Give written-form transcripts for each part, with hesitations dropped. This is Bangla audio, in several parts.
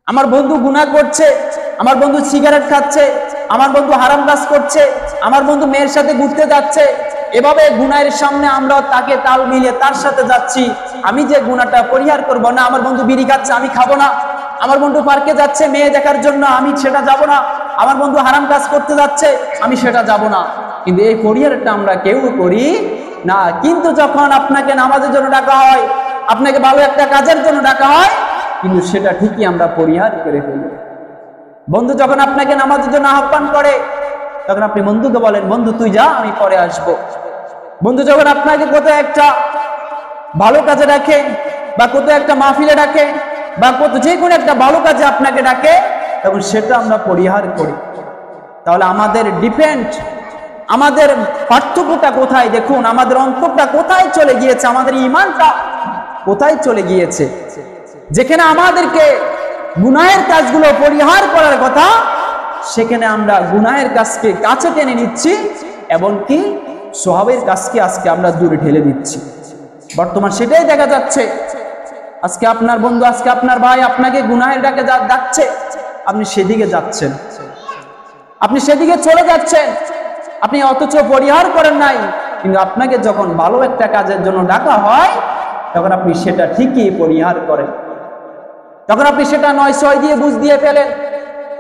আমার বন্ধু গুনাহ করছে, আমার বন্ধু সিগারেট খাচ্ছে, আমার বন্ধু হারাম কাজ করছে, আমার বন্ধু মেয়ের সাথে ঘুরতে যাচ্ছে, এভাবে গুনাহের সামনে আমরা তাকে তাল মিলিয়ে তার সাথে যাচ্ছি। আমি যে গুনাহটা পরিহার করব না, আমার বন্ধু বিড়ি খাচ্ছে আমি খাবো না, আমার বন্ধু পার্কে যাচ্ছে মেয়ে দেখার জন্য আমি সেটা যাব না, আমার বন্ধু হারাম কাজ করতে যাচ্ছে আমি সেটা যাব না। কিন্তু এই পরিহারটা আমরা কেউ করি না। কিন্তু যখন আপনাকে নামাজের জন্য ডাকা হয়, আপনাকে ভালো একটা কাজের জন্য ডাকা হয়, কিন্তু সেটা ঠিকই আমরা পরিহার করে ফেলি। বন্ধু যখন আপনাকে নামাজের জন্য আহ্বান করে, তখন আপনি বন্ধুকে বলেন বন্ধু তুই যা আমি পরে আসব। বন্ধু যখন আপনাকে কোথাও একটা ভালো কাজে ডাকে, বা কোথাও একটা মাহফিলে ডাকে, বা যে কোনো একটা ভালো কাজে আপনাকে ডাকে, তখন সেটা আমরা পরিহার করি। তাহলে আমাদের ডিপেন্ড, আমাদের পার্থক্যটা কোথায় দেখুন, আমাদের অন্তরটা কোথায় চলে গিয়েছে, আমাদের ঈমানটা কোথায় চলে গিয়েছে। যেখানে আমাদেরকে গুনাহের কাজগুলো পরিহার করার কথা, সেখানে আমরা গুনাহের কাজকে কাছে টেনে নিচ্ছি, এমনকি সওয়াবের কাজকে আজকে আমরা দূরে ঠেলে দিচ্ছি। বর্তমান সেটাই দেখা যাচ্ছে। আজকে আপনার বন্ধু, আজকে আপনার ভাই আপনাকে গুনাহের ডাকে ডাকছে, আপনি সেদিকে যাচ্ছেন, আপনি সেদিকে চলে যাচ্ছেন, আপনি অথচ পরিহার করেন নাই। কিন্তু আপনাকে যখন ভালো একটা কাজের জন্য ডাকা হয়, তখন আপনি সেটা ঠিকই পরিহার করেন। তখন আপনি সেটা ৯-৬ দিয়ে বুঝ দিয়ে ফেলেন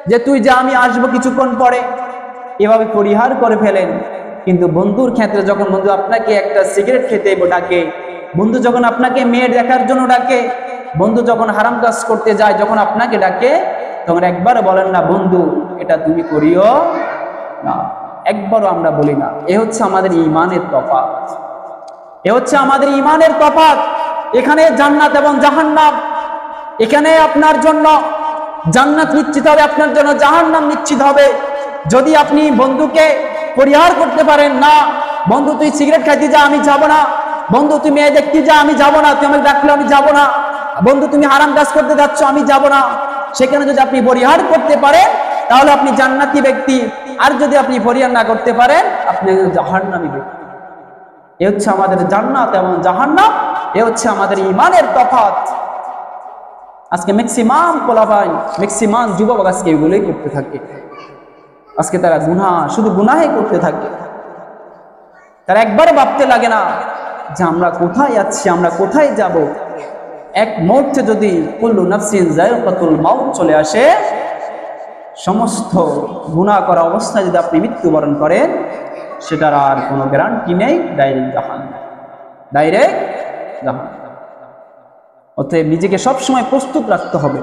যে তুই যা আমি আসবো কিছুক্ষণ পরে, এভাবে পরিহার করে ফেলেন। কিন্তু বন্ধুর ক্ষেত্রে যখন বন্ধু আপনাকে একটা সিগারেট খেতে ডাকে, বন্ধু যখন আপনাকে মেয়ে দেখার জন্য ডাকে, বন্ধু যখন হারাম কাজ করতে যায়, যখন আপনাকে ডাকে, তখন একবার বলেন না বন্ধু এটা তুমি করিও না, একবারও আমরা বলি না। এ হচ্ছে আমাদের ঈমানের তফাৎ, এ হচ্ছে আমাদের ঈমানের তফাৎ। এখানে জান্নাত এবং জাহান্নাম, এখানে আপনার জন্য জান্নাত নিশ্চিত হবে, আপনার জন্য জাহান্নাম নিশ্চিত হবে। যদি আপনি বন্ধুকে পরিহার করতে পারেন না, বন্ধু তুই সিগারেট খাইতে যা আমি যাব না, বন্ধু তুই মেয়ে দেখতে যা আমি যাব না, তুই আমাকে ডাকলে আমি যাব না, বন্ধু তুমি হারাম কাজ করতে যাচ্ছ আমি যাব না, সেখানে যদি আপনি পরিহার করতে পারেন তাহলে আপনি জান্নাতি ব্যক্তি। আর যদি আপনি পরিহার না করতে পারেন আপনি জাহান্নামী ব্যক্তি। এ হচ্ছে আমাদের জান্নাত এবং জাহান্নাম, এ হচ্ছে আমাদের ঈমানের তফাৎ। আজকে ম্যাক্সিমাম পোলাপান, ম্যাক্সিমাম যুবক আজকে এগুলোই করতে থাকে। আজকে তারা গুনাহ, শুধু গুনাহই করতে থাকে। তারা একবার ভাবতে লাগে না যে আমরা কোথায় যাচ্ছি, আমরা কোথায় যাব। এক মুহূর্তে যদি কুল্লু নাফসিন যায়কাতুল মাউত চলে আসে, সমস্ত গুনাহ করা অবস্থায় যদি আপনি মৃত্যুবরণ করেন, সেটার আর কোনো গ্যারান্টি নেই, ডাইরেক্ট জাহান্নাম, ডাইরেক্ট জাহান্নাম। অতএব নিজেকে সবসময় প্রস্তুত রাখতে হবে।